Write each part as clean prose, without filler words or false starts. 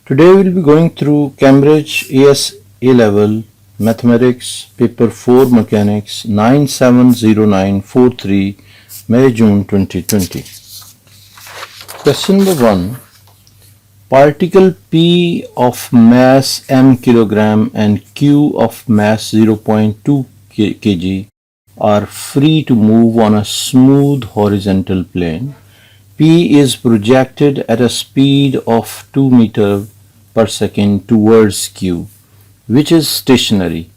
Today we will be going through Cambridge AS A-Level Mathematics Paper 4 Mechanics 970943 May-June 2020. Question number 1. Particle P of mass m kilogram and Q of mass 0.2 kg are free to move on a smooth horizontal plane. P is projected at a speed of 2 meters per second towards Q, which is stationary.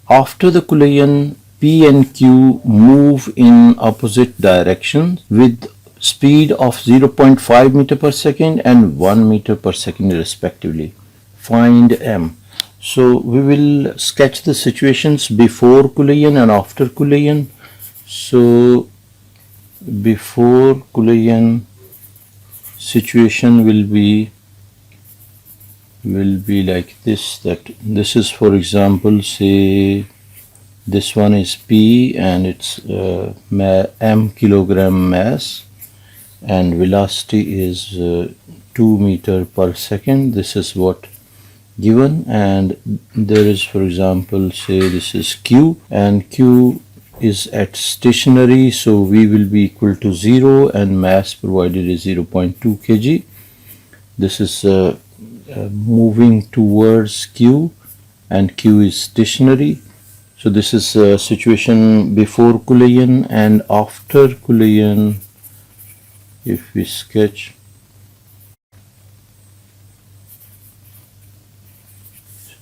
After the collision, P and Q move in opposite directions with speed of 0.5 meter per second and 1 meter per second respectively. Find M. So we will sketch the situations before collision and after collision. So before collision situation will be like this, that this is, for example, say this one is P and it's m kilogram mass and velocity is 2 meter per second. This is what given, and there is, for example, say this is Q and Q is at stationary, so V will be equal to 0 and mass provided is 0.2 kg. This is moving towards Q and Q is stationary. So this is a situation before collision and after collision. If we sketch,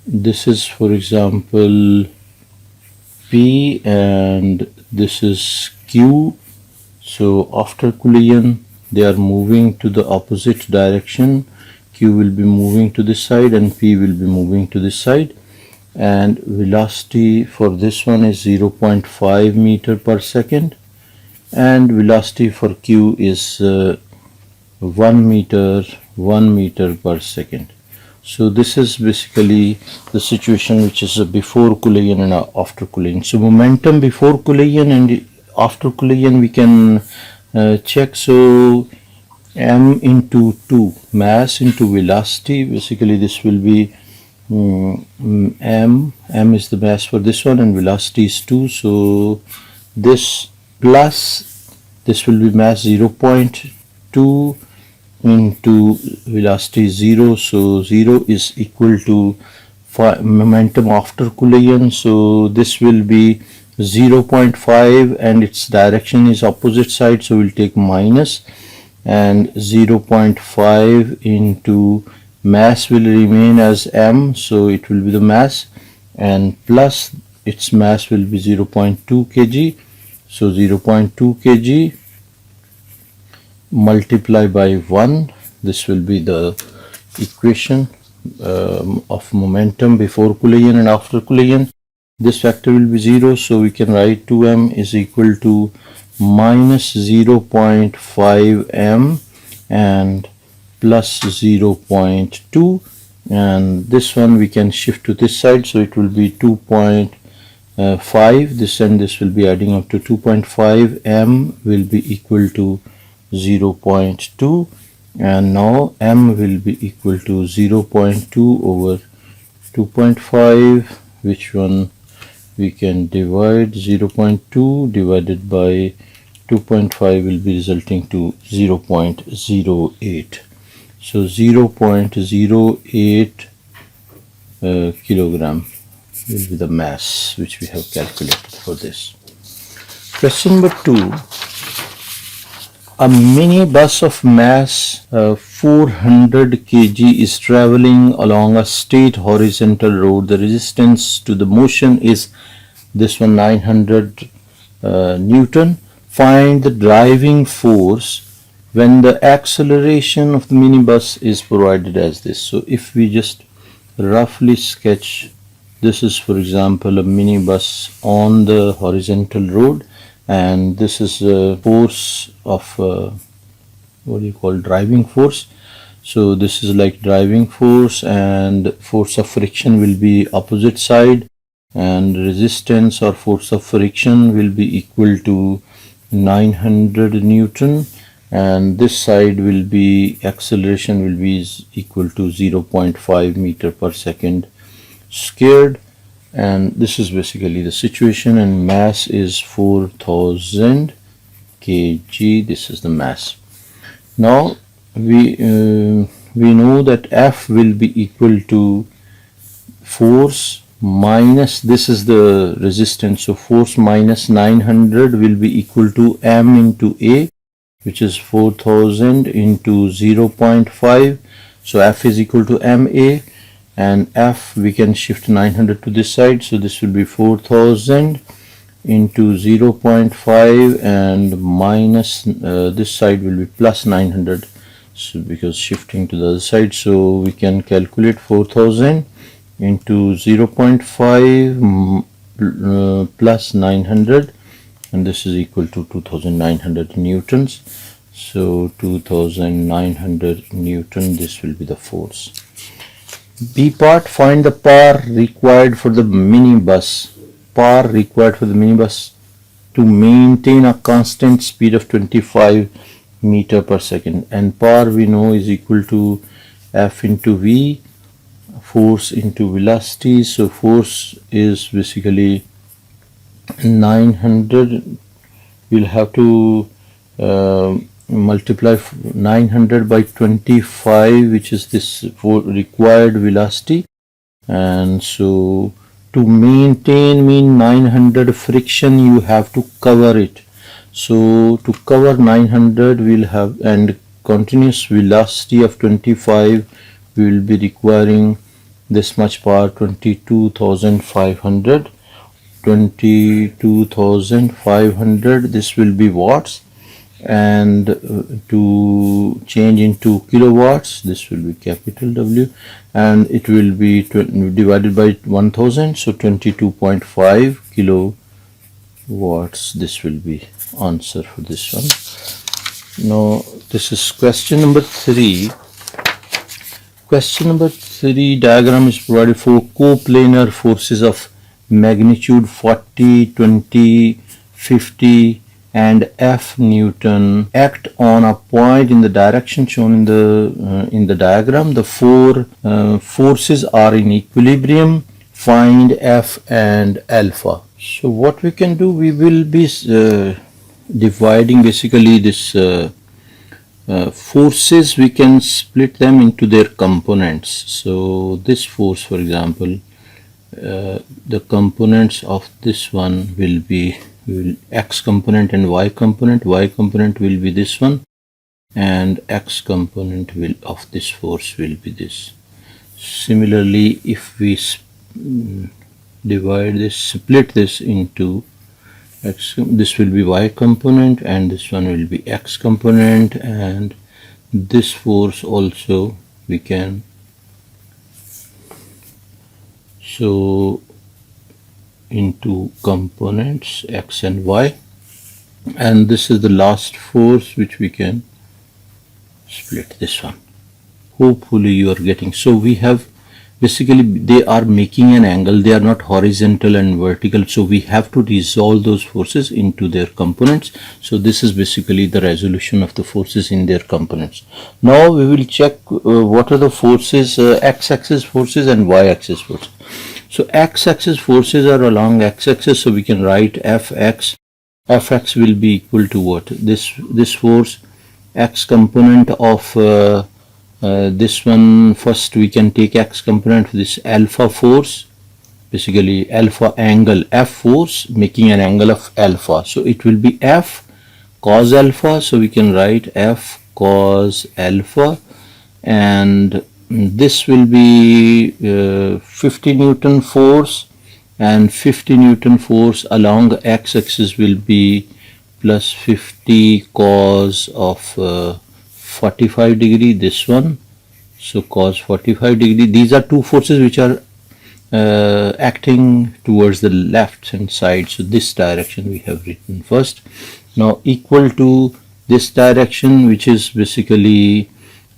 this is, for example, P and this is Q. So after collision they are moving to the opposite direction. Q will be moving to this side and P will be moving to this side, and velocity for this one is 0.5 meter per second and velocity for Q is 1 meter per second. So this is basically the situation which is before collision and after collision. So momentum before collision and after collision we can check. So m into 2, mass into velocity, basically this will be m is the mass for this one and velocity is 2. So this plus this will be mass 0.2 into velocity 0, so 0 is equal to momentum after collision. So this will be 0.5 and its direction is opposite side, so we'll take minus, and 0.5 into mass will remain as m, so it will be the mass, and plus its mass will be 0.2 kg. So 0.2 kg multiply by 1, this will be the equation of momentum before collision and after collision. This factor will be 0, so we can write 2m is equal to minus 0.5 m and plus 0.2, and this one we can shift to this side, so it will be 2.5. This and this will be adding up to 2.5. M will be equal to 0.2, and now m will be equal to 0.2 over 2.5, which one we can divide. 0.2 divided by 2.5 will be resulting to 0.08. So 0.08 kilogram will be the mass which we have calculated for this. Question number 2. A mini bus of mass 400 kg is traveling along a straight horizontal road. The resistance to the motion is this one, 900 Newton. Find the driving force when the acceleration of the minibus is provided as this. So if we just roughly sketch, this is, for example, a minibus on the horizontal road, and this is a force of what do you call, driving force. So this is like driving force, and force of friction will be opposite side, and resistance or force of friction will be equal to 900 Newton, and this side will be acceleration will be equal to 0.5 meter per second squared, and this is basically the situation, and mass is 4000 kg. This is the mass. Now we know that F will be equal to force minus, this is the resistance, so force minus 900 will be equal to M into A, which is 4000 into 0.5, so F is equal to MA, and F we can shift 900 to this side, so this will be 4000 into 0.5 and minus this side will be plus 900, so because shifting to the other side, so we can calculate 4000 into 0.5 plus 900, and this is equal to 2900 newtons. So 2900 newton, this will be the force. B part, find the power required for the minibus. Power required for the minibus to maintain a constant speed of 25 meter per second, and power we know is equal to F into V, force into velocity. So force is basically 900, we'll have to multiply 900 by 25, which is this for required velocity, and so to maintain mean 900 friction you have to cover it, so to cover 900 we'll have, and continuous velocity of 25 we will be requiring this much power, 22,500, this will be watts, and to change into kilowatts this will be capital W, and it will be divided by 1000, so 22.5 kilowatts. This will be answer for this one. Now this is question number 3. Question number 3, diagram is provided for coplanar forces of magnitude 40, 20, 50 and F Newton act on a point in the direction shown in the diagram. The four forces are in equilibrium. Find F and alpha. So what we can do, we will be dividing basically this forces, we can split them into their components. So this force, for example, the components of this one will be X component and Y component. Y component will be this one, and X component of this force will be this. Similarly, if we divide this, split this into X, this will be Y component and this one will be X component, and this force also we can show into components X and Y, and this is the last force which we can split this one. Hopefully you are getting. So we have basically, they are making an angle, they are not horizontal and vertical, so we have to resolve those forces into their components. So this is basically the resolution of the forces in their components. Now we will check what are the forces, x-axis forces and y-axis forces. So x-axis forces are along x-axis, so we can write fx. Fx will be equal to what? This force, x component of this one. First we can take x component of this alpha force, basically alpha angle, F force making an angle of alpha, so it will be F cos alpha, so we can write F cos alpha, and this will be 50 Newton force, and 50 Newton force along the x-axis will be plus 50 cos of 45 degree, this one, so cos 45 degree. These are two forces which are acting towards the left hand side, so this direction we have written first. Now equal to this direction, which is basically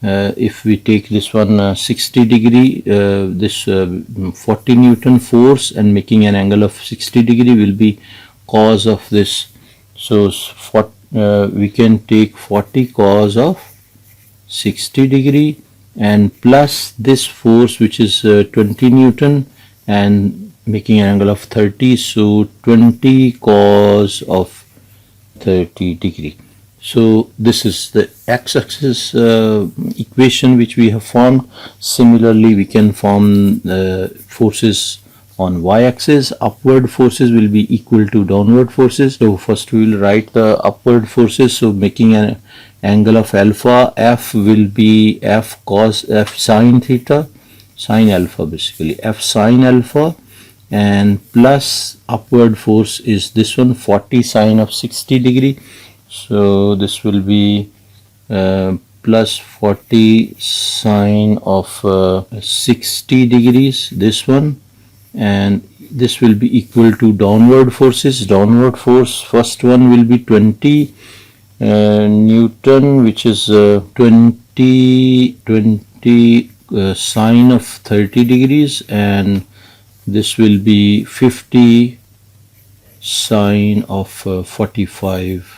if we take this one 60 degree, this 40 Newton force and making an angle of 60 degree will be cos of this, so we can take 40 cos of 60 degree and plus this force which is 20 Newton and making an angle of 30, so 20 cos of 30 degree. So this is the x-axis equation which we have formed. Similarly, we can form forces on y-axis. Upward forces will be equal to downward forces. So first we will write the upward forces. So making an angle of alpha, f will be f cos f sine theta, sine alpha basically, f sine alpha, and plus upward force is this one, 40 sine of 60 degree. So this will be plus 40 sine of 60 degrees, this one, and this will be equal to downward forces. Downward force, first one will be 20 Newton, which is 20 sine of 30 degrees, and this will be 50 sine of 45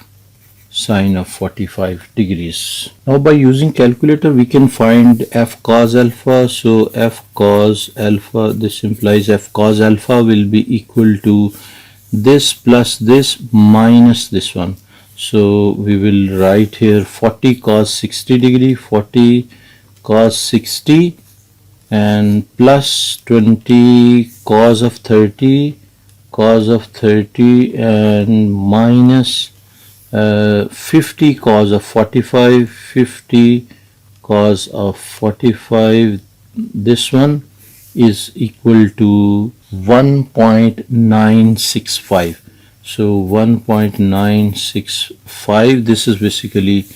sine of 45 degrees. Now by using calculator we can find f cos alpha. So f cos alpha, this implies f cos alpha will be equal to this plus this minus this one. So we will write here 40 cos 60 degree, 40 cos 60 and plus 20 cos of 30 and minus 50 cos of 45, 50 cos of 45, this one is equal to 1.965. So 1.965, this is basically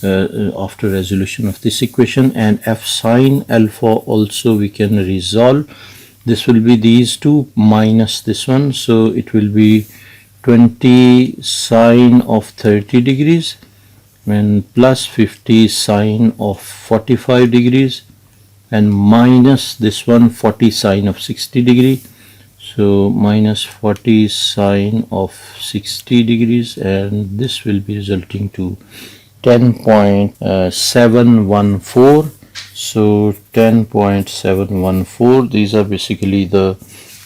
after resolution of this equation, and f sine alpha also we can resolve. This will be these two minus this one, so it will be 20 sine of 30 degrees and plus 50 sine of 45 degrees and minus this one 40 sine of 60 degree. So minus 40 sine of 60 degrees, and this will be resulting to 10.714. So 10.714, these are basically the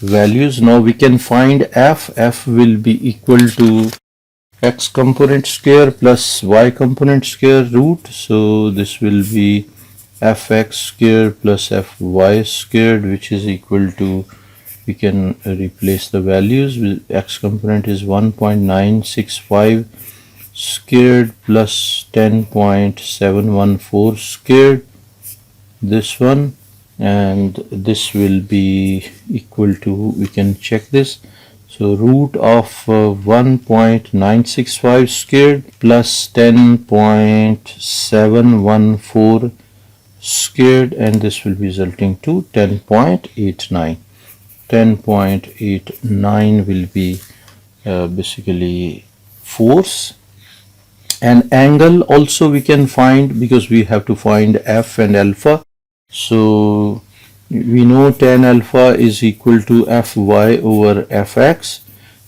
values. Now we can find f. F will be equal to x component square plus y component square root. So this will be fx square plus fy squared, which is equal to, we can replace the values with x component is 1.965 squared plus 10.714 squared, this one, and this will be equal to, we can check this, so root of 1.965 squared plus 10.714 squared, and this will be resulting to 10.89. 10.89 will be basically force. And angle also we can find, because we have to find f and alpha. So we know tan alpha is equal to fy over fx.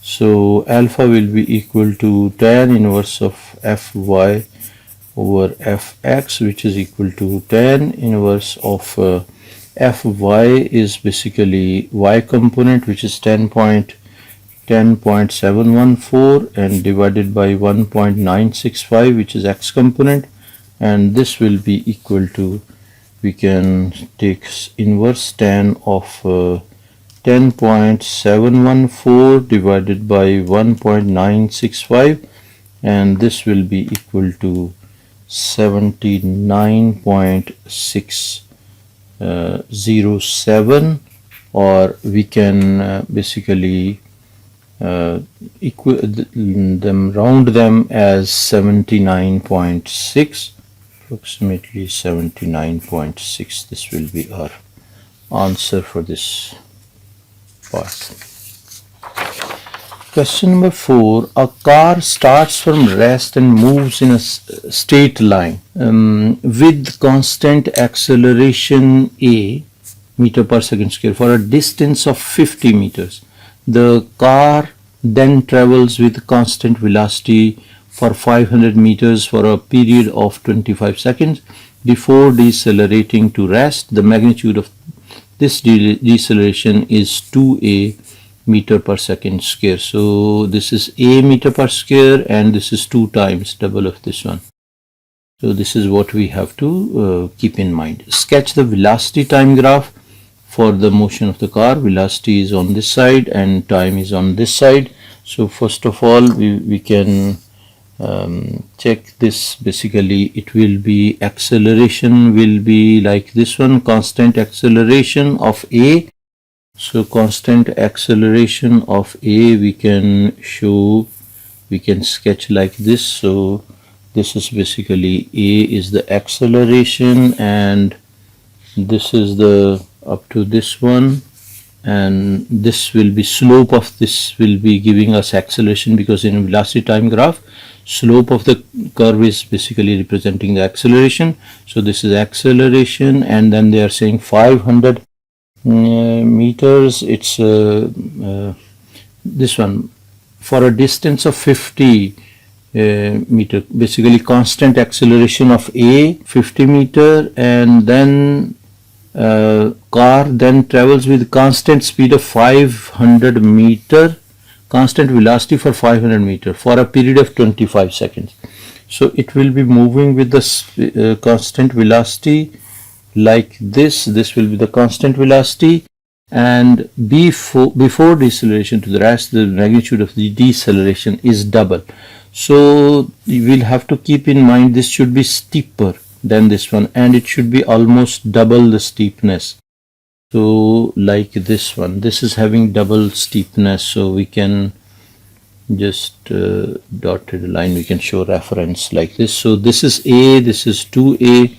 So alpha will be equal to tan inverse of fy over fx, which is equal to tan inverse of fy is basically y component, which is 10.714 and divided by 1.965, which is x component, and this will be equal to, we can take inverse tan of 10.714 divided by 1.965, and this will be equal to 79.607, or we can basically round them as 79.6, approximately 79.6. This will be our answer for this part. Question number 4. A car starts from rest and moves in a straight line with constant acceleration a meter per second square for a distance of 50 meters. The car then travels with constant velocity for 500 meters for a period of 25 seconds before decelerating to rest. The magnitude of this deceleration is 2a meter per second square. So this is a meter per square and this is 2 times double of this one. So this is what we have to keep in mind. Sketch the velocity time graph for the motion of the car. Velocity is on this side and time is on this side. So first of all we can check this. Basically it will be, acceleration will be like this one, constant acceleration of a. So constant acceleration of a we can show, we can sketch like this. So this is basically a is the acceleration and this is the up to this one, and this will be slope of this will be giving us acceleration, because in velocity time graph slope of the curve is basically representing the acceleration. So this is acceleration, and then they are saying 500 meters. It's this one for a distance of 50 meter, basically constant acceleration of a 50 meter, and then car then travels with constant speed of 500 meter, constant velocity for 500 meter for a period of 25 seconds. So it will be moving with the constant velocity like this. This will be the constant velocity, and before deceleration to the rest, the magnitude of the deceleration is double. So you will have to keep in mind this should be steeper than this one, and it should be almost double the steepness. So like this one, this is having double steepness, so we can just dotted line, we can show reference like this. So this is a, this is 2a,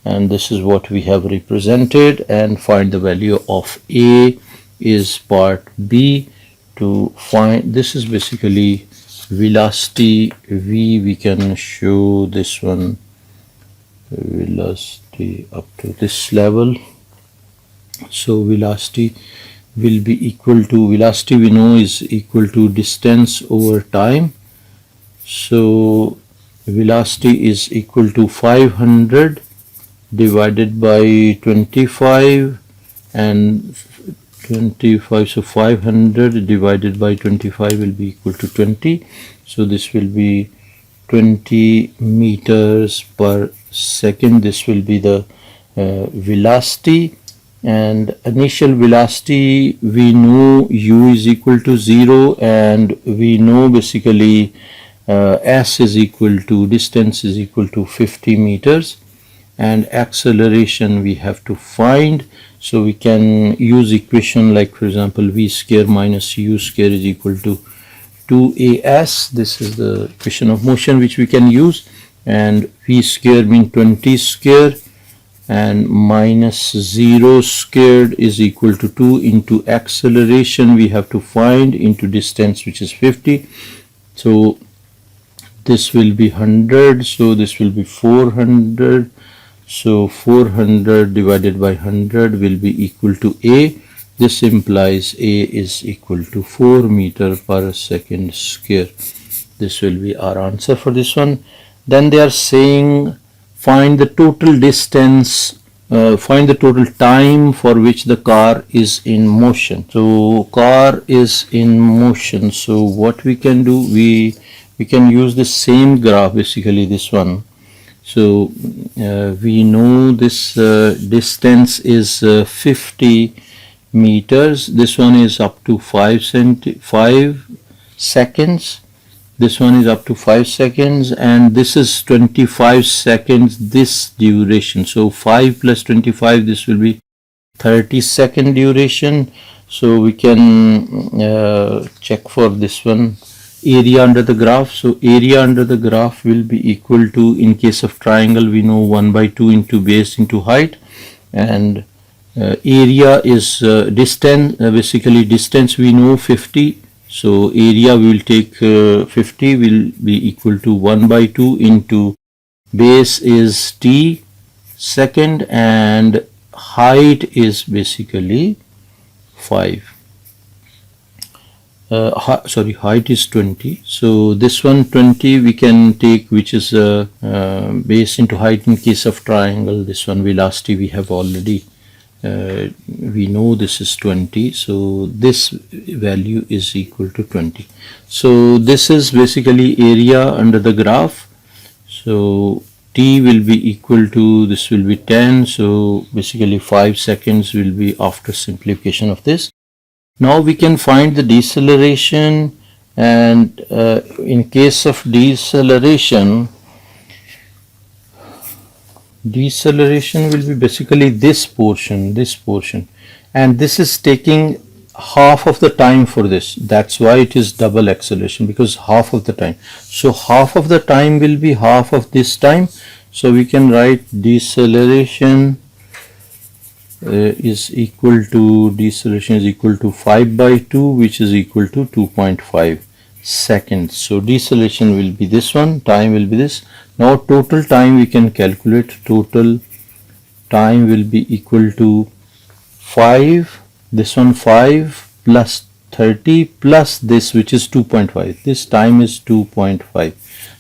and this is what we have represented, and find the value of a is part b. To find this is basically velocity v, we can show this one velocity up to this level. So velocity will be equal to, velocity we know is equal to distance over time. So velocity is equal to 500 divided by 25 and 25, so 500 divided by 25 will be equal to 20. So this will be 20 meters per second. This will be the velocity, and initial velocity we know u is equal to 0, and we know basically s is equal to, distance is equal to 50 meters, and acceleration we have to find. So we can use equation like, for example, v square minus u square is equal to 2as. This is the equation of motion which we can use, and v square means 20 square, and minus 0 squared is equal to 2 into acceleration we have to find into distance, which is 50. So this will be 100, so this will be 400. So 400 divided by 100 will be equal to a. This implies a is equal to 4 meter per second square. This will be our answer for this one. Then they are saying find the total distance, find the total time for which the car is in motion. So car is in motion. So what we can do, we can use the same graph, basically this one. So we know this distance is 50 meters. This one is up to 5 seconds. This one is up to 5 seconds, and this is 25 seconds, this duration. So 5 plus 25, this will be 30-second duration. So we can check for this one, area under the graph. So area under the graph will be equal to, in case of triangle we know 1 by 2 into base into height, and area is distance, basically distance we know 50. So area we will take 50 will be equal to 1 by 2 into base is t second, and height is basically 5. height is 20, so this one 20 we can take, which is base into height in case of triangle. This one velocity we have already, we know this is 20, so this value is equal to 20. So this is basically area under the graph. So t will be equal to, this will be 10, so basically 5 seconds will be after simplification of this. Now we can find the deceleration, and in case of deceleration will be basically this portion, and this is taking half of the time for this. That's why it is double acceleration, because half of the time. So half of the time will be half of this time. So we can write deceleration is equal to 5 by 2, which is equal to 2.5 seconds. So deceleration will be this one, time will be this. Now total time we can calculate. Total time will be equal to 5, this one 5 plus 30 plus this, which is 2.5. This time is 2.5.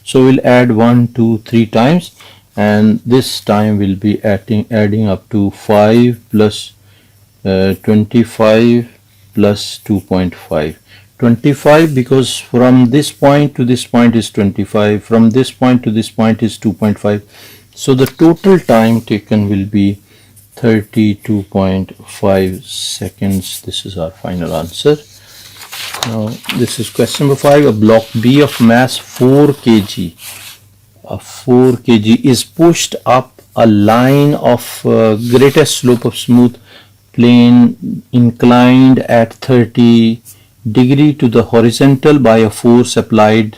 So we'll add 1, 2, 3 times, and this time will be adding up to 5 plus 25 plus 2.5. 25, because from this point to this point is 25, from this point to this point is 2.5. So the total time taken will be 32.5 seconds. This is our final answer. Now this is question number 5. A block B of mass 4 kg, is pushed up a line of greatest slope of smooth plane inclined at 30 degree to the horizontal by a force applied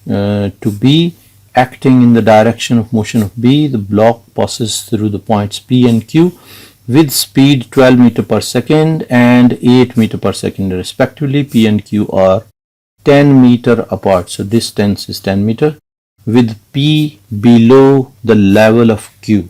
to B acting in the direction of motion of B. The block passes through the points P and Q with speed 12 meter per second and 8 meter per second respectively. P and Q are 10 meter apart, so distance is 10 meter, with P below the level of Q.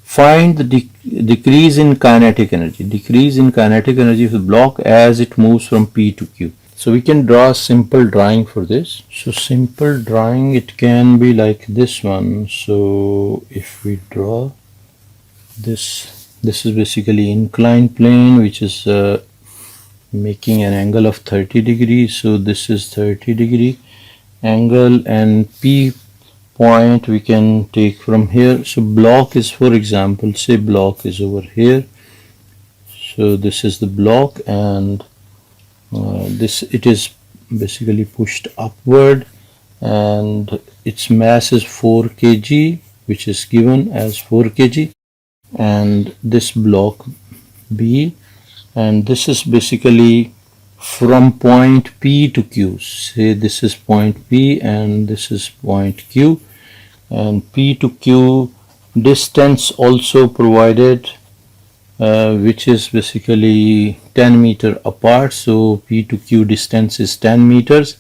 Find the decrease in kinetic energy. Decrease in kinetic energy of the block as it moves from P to Q. So we can draw a simple drawing for this. So simple drawing, it can be like this one. So if we draw this, this is basically inclined plane, which is making an angle of 30 degrees. So this is 30 degree angle, and P point we can take from here. So block is, for example, say block is over here. So this is the block, and this, it is basically pushed upward, and its mass is 4 kg, which is given as 4 kg, and this block B, and this is basically from point P to Q. Say this is point P and this is point Q, and P to Q distance also provided, which is basically 10 meter apart. So P to Q distance is 10 meters.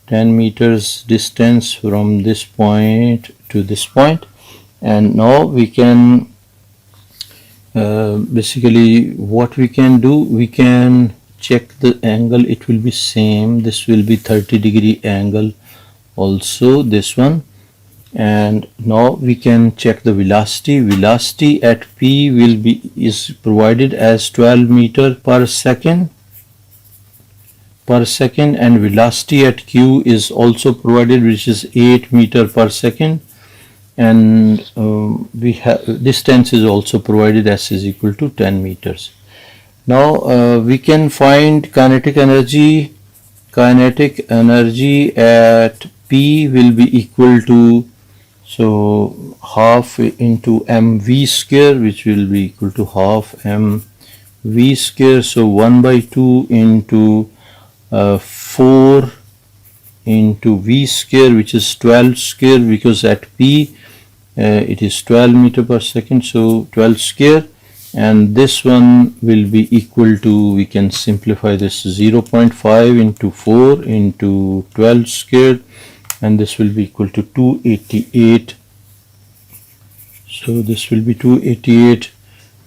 10 meters distance from this point to this point. And now we can basically what we can do, we can check the angle. It will be same, this will be 30 degree angle also, this one. And now we can check the velocity. Velocity at P will be, is provided as 12 meter per second, and velocity at Q is also provided, which is 8 meter per second, and we have distance is also provided as is equal to 10 meters. Now we can find kinetic energy. Kinetic energy at P will be equal to, so half into mv square, which will be equal to half mv square. So 1 by 2 into 4 into v square, which is 12 square, because at P it is 12 meter per second, so 12 square. And this one will be equal to, we can simplify this, 0.5 into 4 into 12 squared, and this will be equal to 288. So this will be 288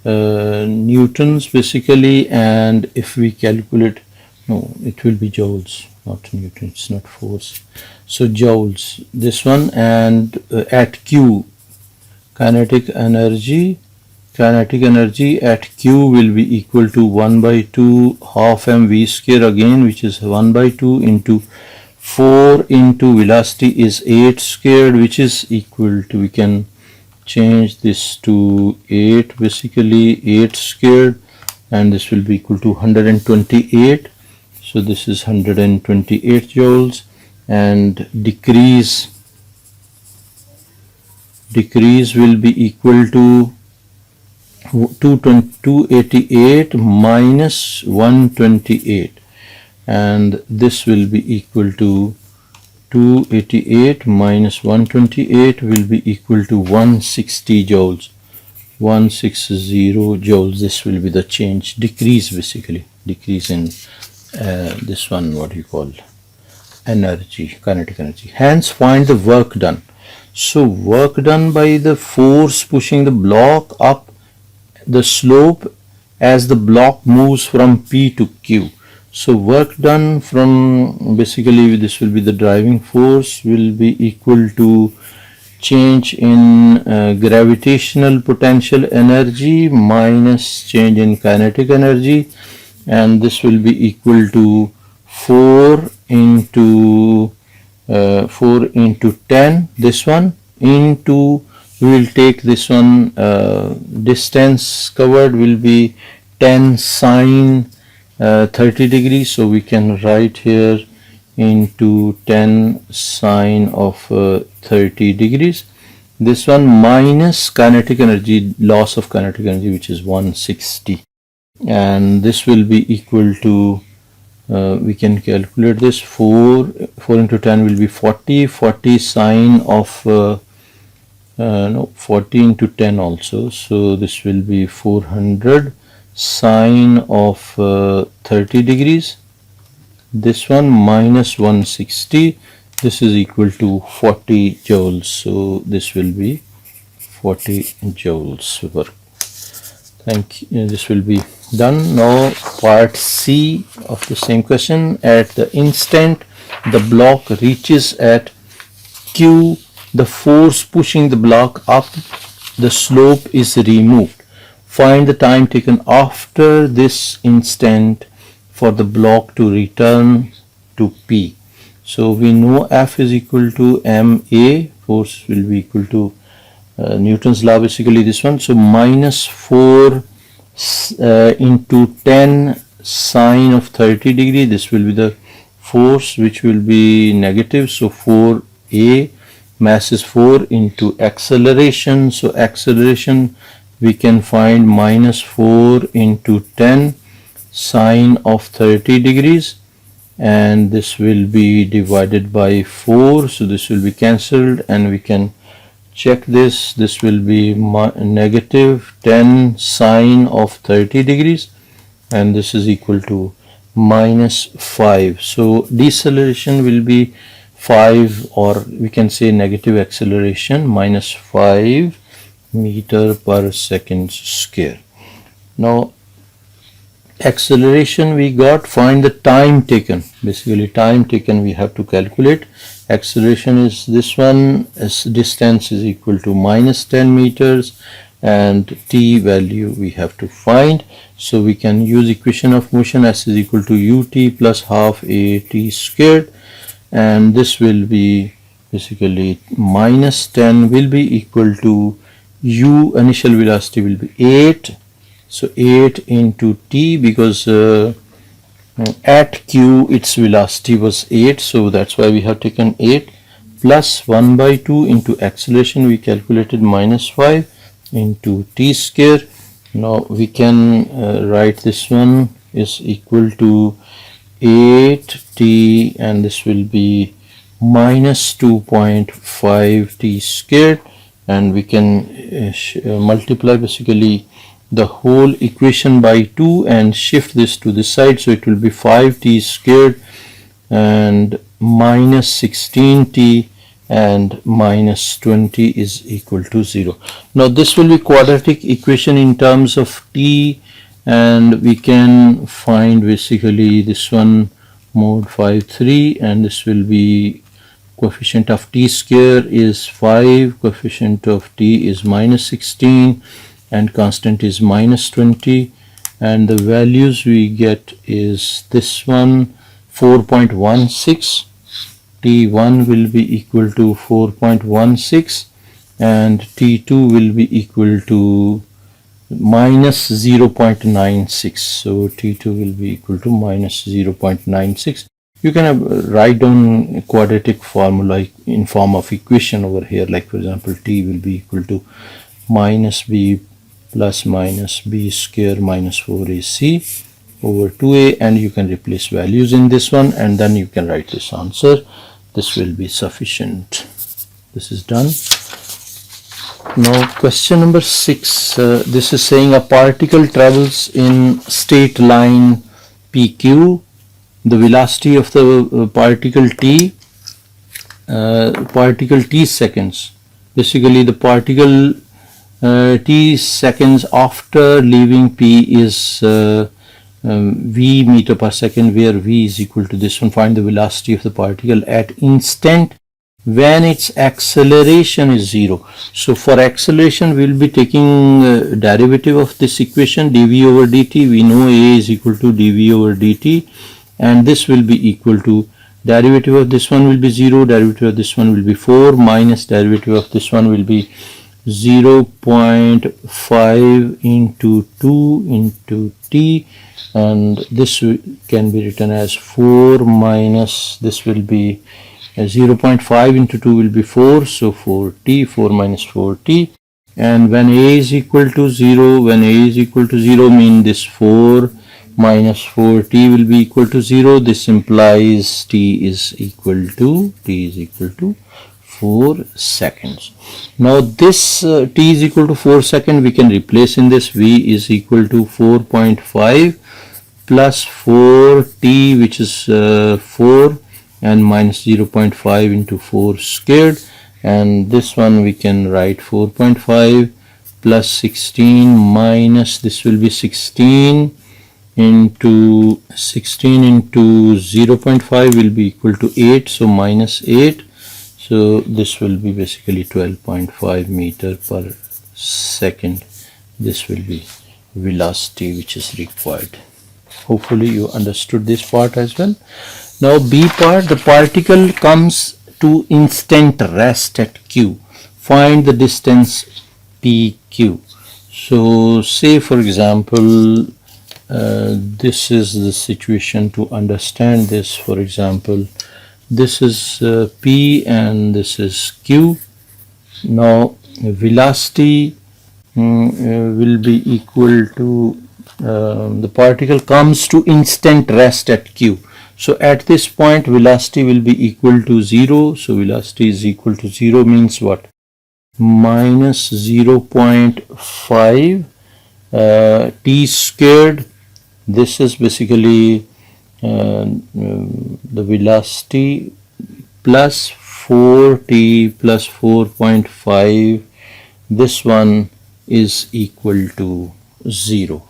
newtons basically. And if we calculate No, it will be joules, not Newton. It's not force. So joules, this one, and at Q, kinetic energy at Q will be equal to 1 by 2 half mv square again, which is 1 by 2 into 4 into velocity is 8 squared, which is equal to, we can change this to 8, basically 8 squared, and this will be equal to 128. So this is 128 joules, and decrease will be equal to 288 minus 128, and this will be equal to 288 minus 128 will be equal to 160 joules. 160 joules. This will be the change, decrease, basically decrease in this one, what you call energy, kinetic energy. Hence find the work done. So work done by the force pushing the block up the slope as the block moves from P to Q. So work done from, basically this will be the driving force, will be equal to change in gravitational potential energy minus change in kinetic energy, and this will be equal to 4 into 10, this one, into, we will take this one, distance covered will be 10 sine 30 degrees, so we can write here into 10 sine of 30 degrees. This one minus kinetic energy, loss of kinetic energy, which is 160, and this will be equal to, we can calculate this, 4 into 10 will be 40 sine of 40 into 10 also, so this will be 400 sine of 30 degrees. This one minus 160, this is equal to 40 joules, so this will be 40 joules work. Thank you. This will be done. Now part C of the same question. At the instant the block reaches at Q, the force pushing the block up the slope is removed. Find the time taken after this instant for the block to return to P. So we know F is equal to ma, force will be equal to Newton's law, basically this one. So minus 4 into 10 sine of 30 degree, this will be the force, which will be negative, so 4a, mass is 4, into acceleration, so acceleration we can find minus 4 into 10 sine of 30 degrees, and this will be divided by 4, so this will be cancelled, and we can check this. This will be negative 10 sine of 30 degrees, and this is equal to minus 5. So deceleration will be 5, or we can say negative acceleration, minus 5 meter per second square. Now acceleration we got, find the time taken. Basically time taken we have to calculate. Acceleration is this one, as distance is equal to minus 10 meters, and t value we have to find. So we can use equation of motion, s is equal to ut plus half a t squared, and this will be basically minus 10 will be equal to u, initial velocity will be 8, so 8 into t, because at q its velocity was 8, so that's why we have taken 8, plus 1 by 2 into acceleration we calculated minus 5 into t square. Now we can write this one is equal to 8t, and this will be minus 2.5 t squared, and we can multiply basically the whole equation by 2 and shift this to this side, so it will be 5t squared and minus 16t and minus 20 is equal to 0. Now this will be quadratic equation in terms of t and we can find basically this one mod 5 3, and this will be coefficient of t square is 5, coefficient of t is minus 16, and constant is minus 20, and the values we get is this one 4.16, t1 will be equal to 4.16, and t2 will be equal to minus 0.96. so t2 will be equal to minus 0.96. You can write down a quadratic formula in form of equation over here, like for example t will be equal to minus b plus minus b square minus 4ac over 2a, and you can replace values in this one, and then you can write this answer. This will be sufficient. This is done. Now question number 6, this is saying a particle travels in straight line PQ. The velocity of the particle t seconds. Basically the particle t seconds after leaving P is v meter per second, where v is equal to this one. Find the velocity of the particle at instant when its acceleration is 0. So for acceleration we will be taking derivative of this equation, dv over dt. We know a is equal to dv over dt, and this will be equal to derivative of this one will be 0, derivative of this one will be 4, minus derivative of this one will be 0.5 into 2 into t, and this can be written as 4 minus this will be 0.5 into 2 will be 4, so 4t, 4 minus 4t, and when a is equal to 0, when a is equal to 0 mean this 4 minus 4t will be equal to 0. This implies t is equal to 4 seconds. Now this t is equal to 4 seconds, we can replace in this. V is equal to 4.5 plus 4t, which is 4, and minus 0.5 into 4 squared, and this one we can write 4.5 plus 16 minus this will be 16 into 0.5 will be equal to 8, so minus 8. So this will be basically 12.5 meter per second. This will be velocity which is required. Hopefully you understood this part as well. Now B part, the particle comes to instant rest at Q. Find the distance PQ. So say for example this is the situation to understand this. For example, this is P and this is Q. Now velocity will be equal to the particle comes to instant rest at Q. So at this point velocity will be equal to 0. So velocity is equal to 0 means what? Minus 0.5 t squared. This is basically the velocity plus 4t plus 4.5. This one is equal to 0.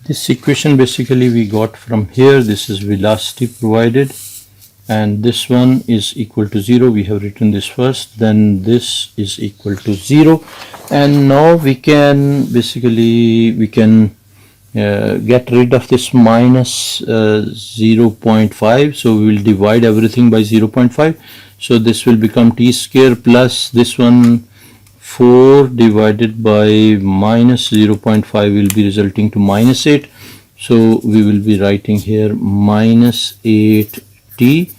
This equation basically we got from here. This is velocity provided, and this one is equal to 0. We have written this first, then this is equal to 0, and now we can basically get rid of this minus 0.5. so we will divide everything by 0.5. so this will become t square plus this one 4 divided by minus 0.5 will be resulting to minus 8. So we will be writing here minus 8t,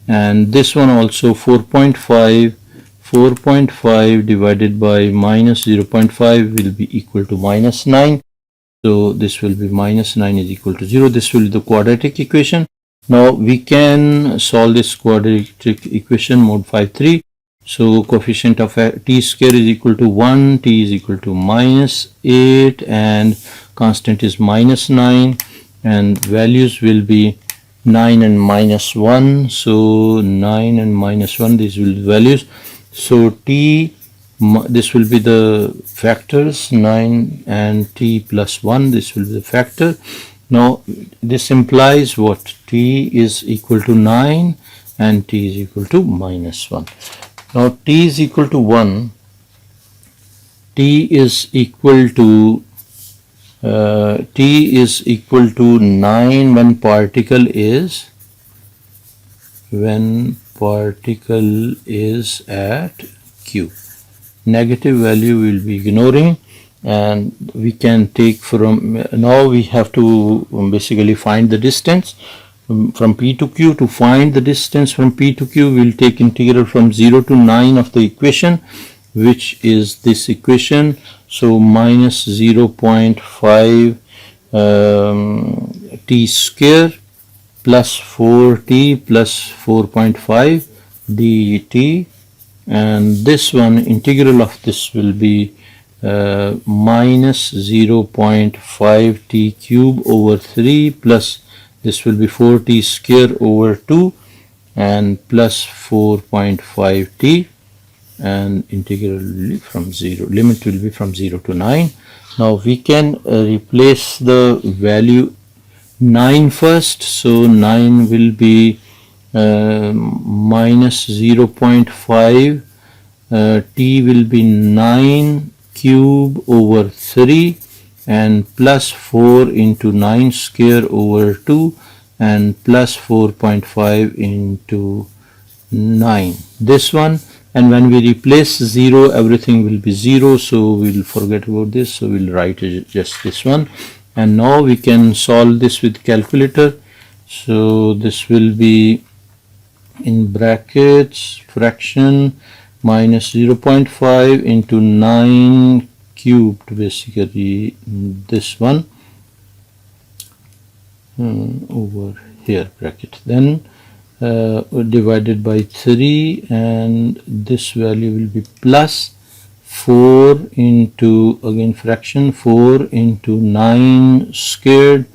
and this one also 4.5 divided by minus 0.5 will be equal to minus 9. So this will be minus 9 is equal to 0. This will be the quadratic equation. Now we can solve this quadratic equation mod 5 3. So coefficient of t square is equal to 1, t is equal to minus 8, and constant is minus 9, and values will be 9 and minus 1. So 9 and minus 1, these will be values. So t This will be the factors, 9 and t plus 1. This will be the factor. Now this implies what? T is equal to 9 and t is equal to minus 1. Now t is equal to 1. T is equal to 9 when particle is at Q. Negative value will be ignoring, and we can take from now we have to basically find the distance from P to Q. To find the distance from P to Q, we'll take integral from 0 to 9 of the equation, which is this equation. So minus 0.5 t square plus 4t plus 4.5 dt, and this one integral of this will be minus 0.5 t cube over 3 plus this will be 4t square over 2 and plus 4.5 t, and integral will be from 0, limit will be from 0 to 9. Now we can replace the value 9 first, so 9 will be minus 0.5 t will be 9 cube over 3 and plus 4 into 9 square over 2 and plus 4.5 into 9, this one. And when we replace 0, everything will be 0, so we'll forget about this, so we'll write just this one. And now we can solve this with calculator. So this will be in brackets fraction minus 0.5 into 9 cubed, basically this one over here bracket, then divided by 3, and this value will be plus 4 into again fraction 4 into 9 squared,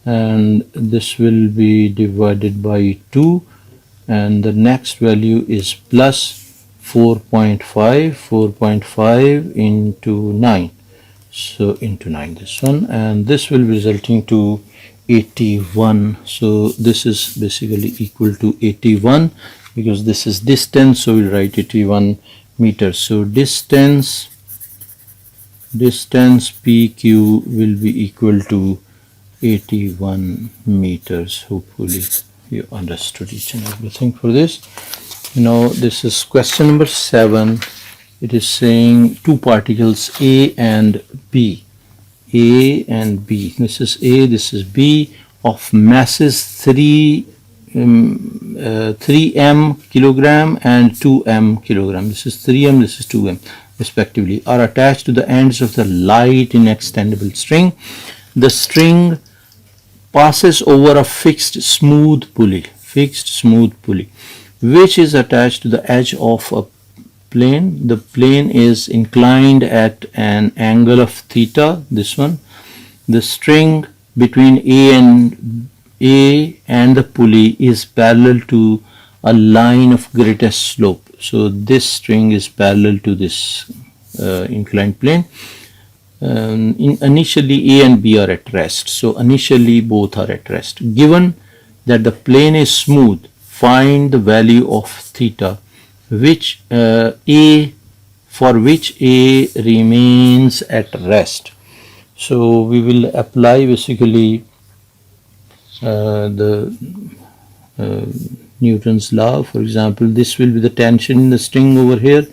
and this will be divided by 2, and the next value is plus 4.5 into 9, so into 9 this one, and this will be resulting to 81. So this is basically equal to 81 because this is distance, so we'll write 81 meters. So distance PQ will be equal to 81 meters. Hopefully you understood each and everything for this. Now this is question number 7. It is saying two particles A and B. A and B. This is A, this is B, of masses 3m kilogram and 2m kilogram. This is 3m, this is 2m respectively, are attached to the ends of the light inextendable string. The string passes over a fixed smooth pulley, which is attached to the edge of a plane. The plane is inclined at an angle of theta, this one. The string between A and the pulley is parallel to a line of greatest slope. So this string is parallel to this inclined plane. Initially A and B are at rest, so initially both are at rest. Given that the plane is smooth, find the value of theta for which A remains at rest. So we will apply basically the Newton's law. For example, this will be the tension in the string over here,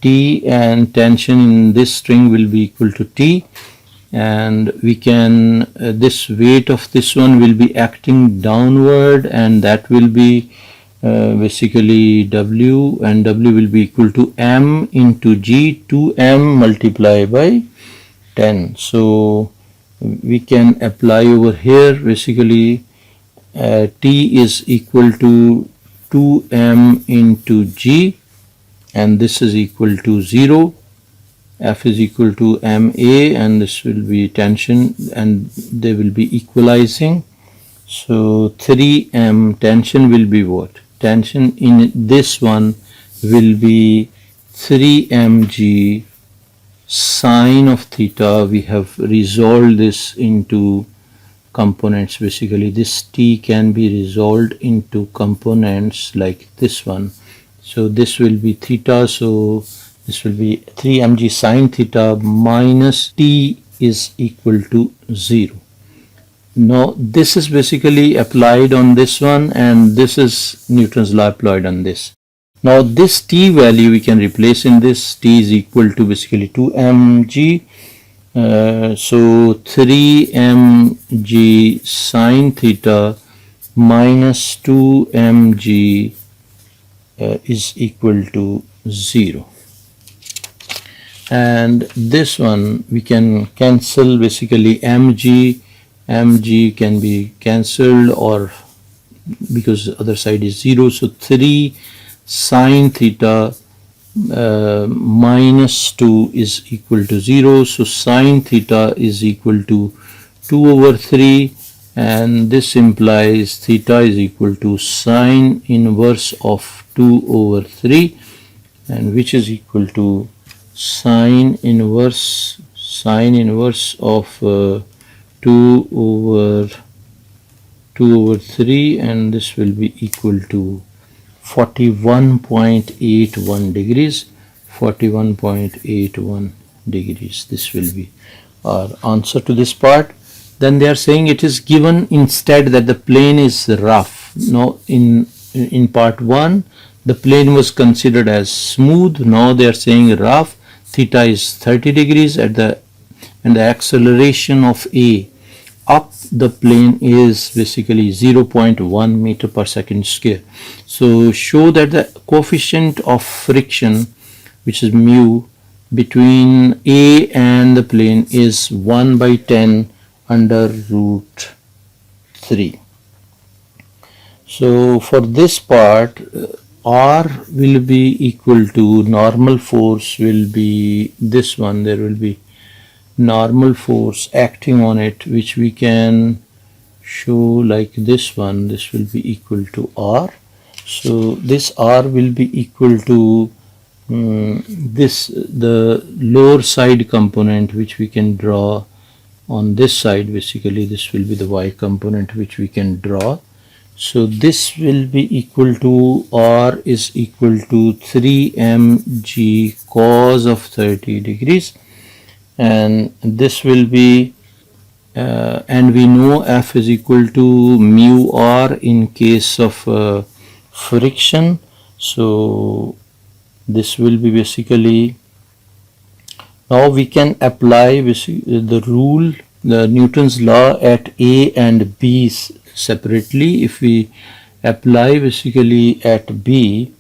T, and tension in this string will be equal to T, and we can this weight of this one will be acting downward, and that will be basically W, and W will be equal to M into G, 2M multiplied by 10. So we can apply over here basically T is equal to 2M into G, and this is equal to 0. F is equal to MA, and this will be tension, and they will be equalizing. So 3M tension will be what? Tension in this one will be 3 mg sine of theta. We have resolved this into components. Basically this t can be resolved into components like this one. So this will be theta, so this will be 3 mg sine theta minus t is equal to 0. Now this is basically applied on this one, and this is Newton's law applied on this. Now this t value we can replace in this. T is equal to basically 2 mg. So 3 mg sine theta minus 2 mg is equal to 0. And this one we can cancel, basically mg can be cancelled, or because the other side is 0. So 3 sine theta minus 2 is equal to 0. So sine theta is equal to 2 over 3, and this implies theta is equal to sine inverse of 2 over 3, and which is equal to sine inverse of 2 over 3, and this will be equal to 41.81 degrees. 41.81 degrees. This will be our answer to this part. Then they are saying it is given instead that the plane is rough. Now in part 1 the plane was considered as smooth. Now they are saying rough. Theta is 30 degrees and the acceleration of A up the plane is basically 0.1 meter per second square. So show that the coefficient of friction, which is mu, between A and the plane is 1 by 10 under root 3. So for this part, R will be equal to normal force will be this one. There will be normal force acting on it, which we can show like this one. This will be equal to R. So this R will be equal to the lower side component, which we can draw on this side. Basically this will be the y component which we can draw. So this will be equal to R is equal to 3 mg cos of 30 degrees, and this will be and we know F is equal to mu R in case of friction. So this will be basically, now we can apply the rule, the Newton's law at A and B separately. If we apply basically at B,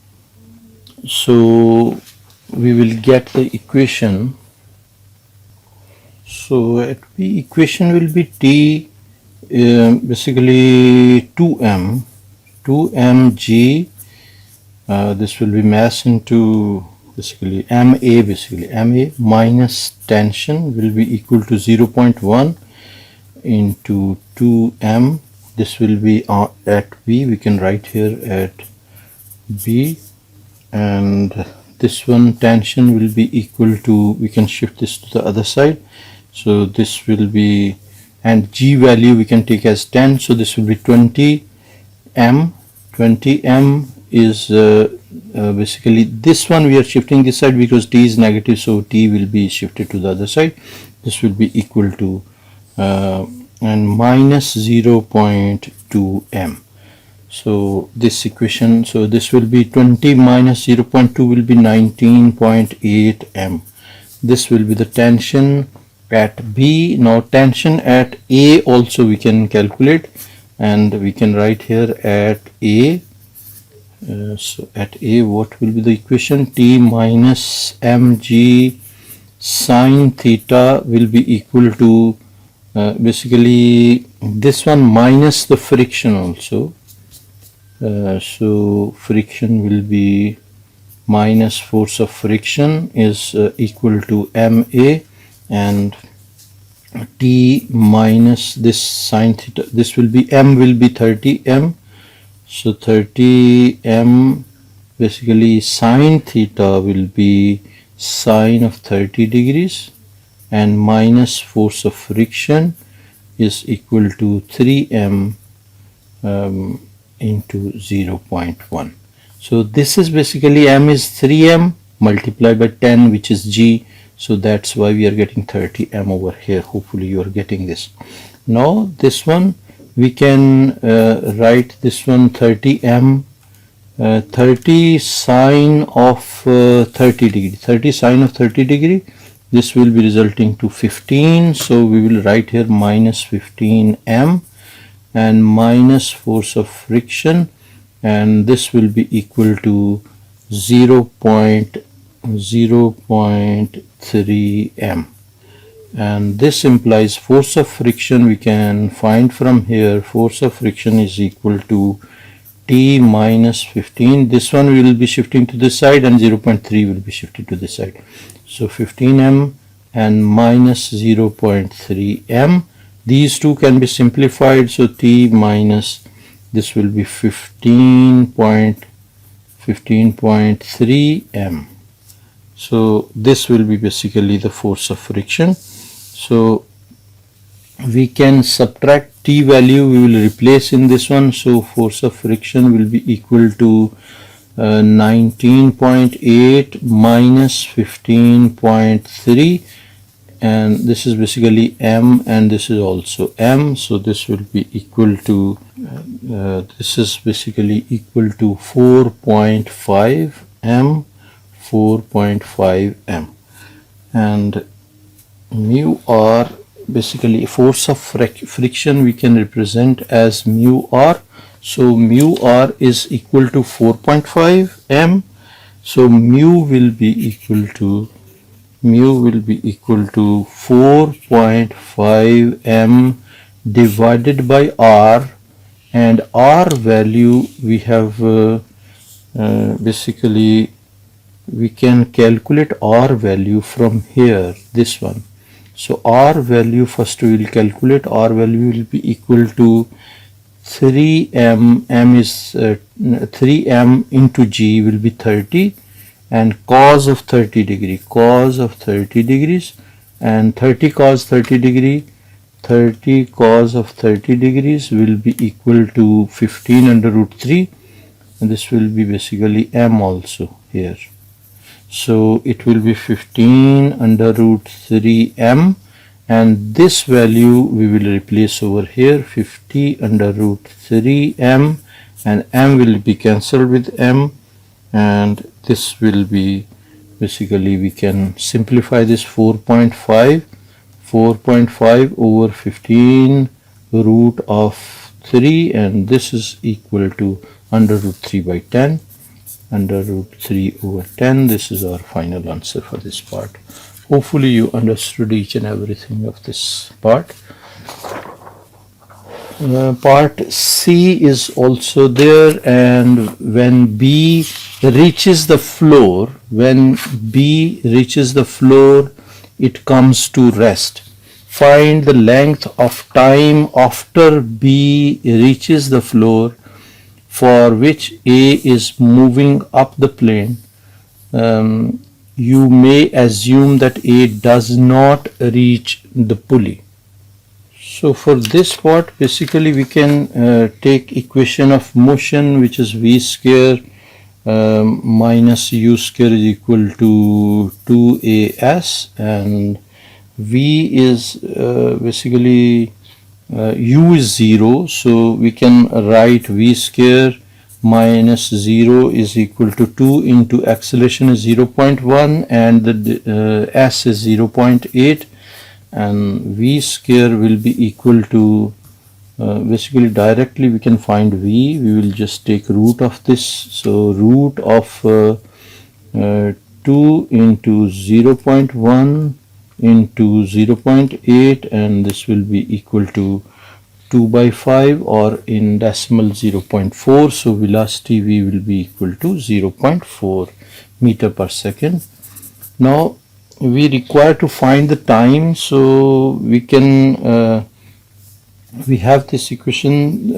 so we will get the equation. So at B equation will be T basically 2mg, this will be mass into basically ma, minus tension will be equal to 0.1 into 2m. This will be at B, we can write here at B, and this one tension will be equal to, we can shift this to the other side. So this will be, and G value we can take as 10, so this will be 20m. 20m is basically this one we are shifting this side because T is negative, so T will be shifted to the other side. This will be equal to and minus 0.2m. So this equation, so this will be 20 minus 0.2 will be 19.8m. This will be the tension at B. Now tension at A also we can calculate, and we can write here at A. So at A, what will be the equation? T minus mg sine theta will be equal to basically this one minus the friction also. So friction will be minus force of friction is equal to ma, and T minus this sine theta, this will be m will be 30m. So 30m basically sine theta will be sine of 30 degrees, and minus force of friction is equal to 3m into 0.1. So this is basically m is 3m multiplied by 10, which is g. So that's why we are getting 30m over here. Hopefully you are getting this. Now this one we can write this one 30m, 30 sine of 30 degree. 30 sine of 30 degree. This will be resulting to 15. So we will write here minus 15m and minus force of friction, and this will be equal to 0.3m, and this implies force of friction. We can find from here force of friction is equal to T minus 15. This one will be shifting to this side and 0.3 will be shifted to this side. So 15m and minus 0.3m. These two can be simplified. So T minus, this will be 15.3m. So this will be basically the force of friction. So we can subtract T value, we will replace in this one. So force of friction will be equal to 19.8 minus 15.3, and this is basically m, and this is also m. So this will be equal to this is basically equal to 4.5 m, 4.5 m, and mu r, basically force of friction we can represent as mu r. So mu r is equal to 4.5 m. So mu will be equal to 4.5 m divided by r, and r value we have basically we can calculate r value from here, this one. So r value, first we will calculate. R value will be equal to 3m, m is 3m into g will be 30, and cos of 30 degree, cos of 30 degrees, and 30 cos 30 degree, 30 cos of 30 degrees will be equal to 15 under root 3, and this will be basically m also here. So it will be 15 under root 3m, and this value we will replace over here, 50 under root 3m, and m will be cancelled with m, and this will be basically we can simplify this 4.5 over 15 root of 3, and this is equal to under root 3 by 10. Under root 3 over 10. This is our final answer for this part. Hopefully you understood each and everything of this part. Part C is also there, and when B reaches the floor, it comes to rest. Find the length of time after B reaches the floor for which A is moving up the plane. You may assume that A does not reach the pulley. So for this part, basically we can take equation of motion, which is V square minus U square is equal to 2AS, and V is basically U is 0, so we can write V square minus 0 is equal to 2 into acceleration is 0.1, and the S is 0.8, and V square will be equal to basically directly we can find V. We will just take root of this, so root of 2 into 0.1 into 0.8, and this will be equal to 2 by 5, or in decimal 0.4. So velocity V will be equal to 0.4 meter per second. Now we require to find the time, so we can we have this equation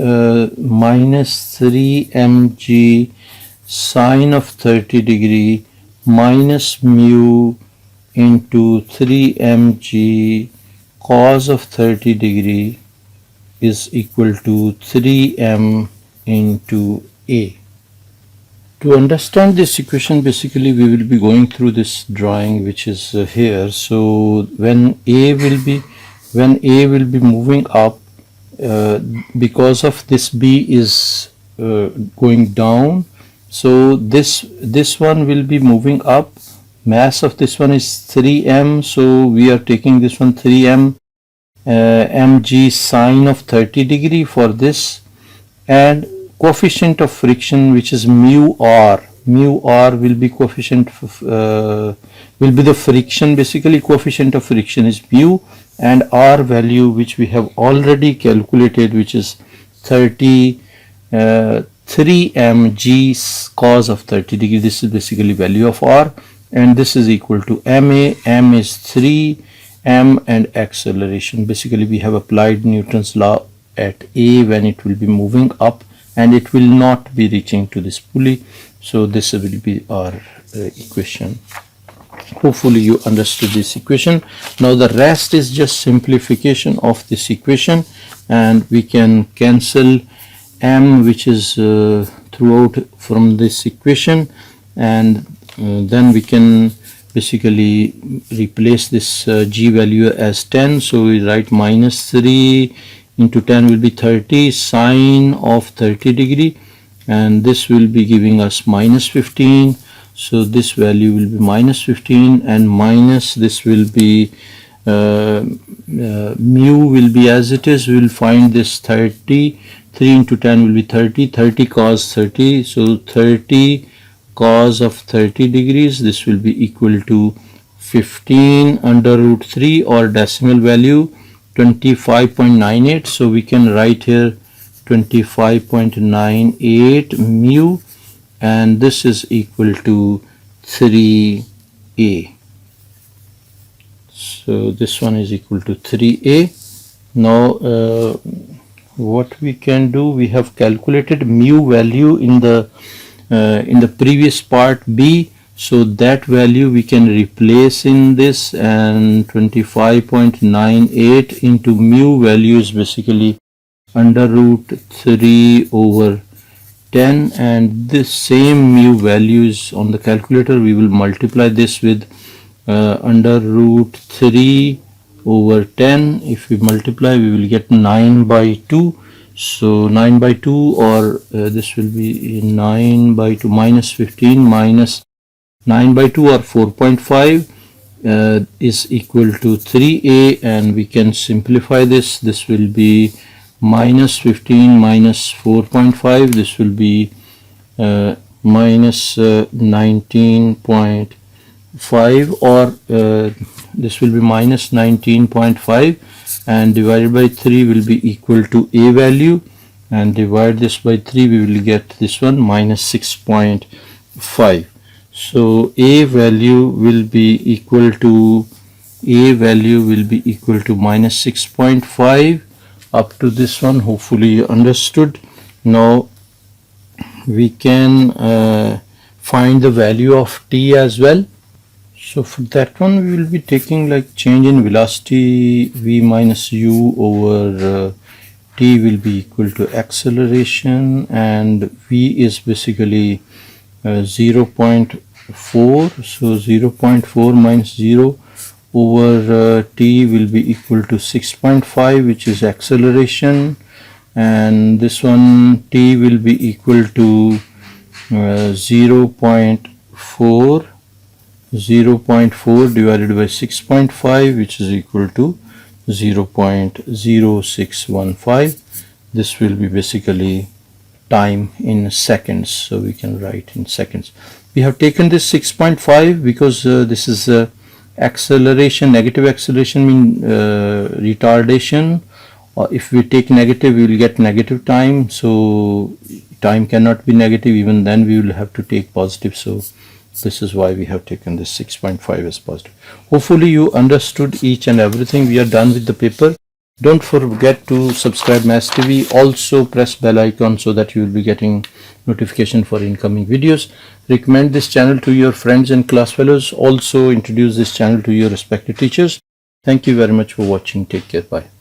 minus 3 mg sine of 30 degree minus mu into 3mg cos of 30 degree is equal to 3m into a. To understand this equation, basically we will be going through this drawing which is here. So when a will be moving up, because of this b is going down, so this one will be moving up. Mass of this one is 3m, so we are taking this one 3m mg sine of 30 degree for this, and coefficient of friction, which is mu r will be coefficient of, will be the friction. Basically coefficient of friction is mu, and r value which we have already calculated, which is 3 mg cos of 30 degree. This is basically value of r, and this is equal to ma. M is 3 m, and acceleration, basically we have applied Newton's law at a when it will be moving up, and it will not be reaching to this pulley. So this will be our equation. Hopefully you understood this equation. Now the rest is just simplification of this equation, and we can cancel m which is throughout from this equation, and then we can basically replace this g value as 10. So we write minus 3 into 10 will be 30 sine of 30 degree, and this will be giving us minus 15. So this value will be minus 15, and minus this will be mu will be as it is. We will find this 30, 3 into 10 will be 30, 30 cos 30, so 30 cos of 30 degrees, this will be equal to 15 under root 3, or decimal value 25.98. so we can write here 25.98 mu, and this is equal to 3a. So this one is equal to 3a. Now what we can do, we have calculated mu value in the previous part b, so that value we can replace in this, and 25.98 into mu value is basically under root 3 over 10, and this same mu values on the calculator we will multiply this with under root 3 over 10. If we multiply, we will get 9 by 2. So 9 by 2, or this will be 9 by 2 minus 15 minus 9 by 2, or 4.5 is equal to 3a, and we can simplify this. This will be minus 15 minus 4.5, this will be minus 19.5, or this will be minus 19.5, and divided by 3 will be equal to a value, and divide this by 3 we will get this one minus 6.5. so a value will be equal to minus 6.5 up to this one. Hopefully you understood. Now we can find the value of t as well. So for that one we will be taking like change in velocity, v minus u over t will be equal to acceleration, and v is basically 0.4, so 0.4 minus 0 over t will be equal to 6.5, which is acceleration, and this one t will be equal to 0.4 divided by 6.5, which is equal to 0.0615. This will be basically time in seconds, so we can write in seconds. We have taken this 6.5 because this is acceleration. Negative acceleration means retardation. If we take negative, we will get negative time, so time cannot be negative. Even then we will have to take positive, so this is why we have taken this 6.5 as positive. Hopefully you understood each and everything. We are done with the paper. Don't forget to subscribe Maths TV. Also press bell icon so that you will be getting notification for incoming videos. Recommend this channel to your friends and class fellows. Also introduce this channel to your respected teachers. Thank you very much for watching. Take care. Bye.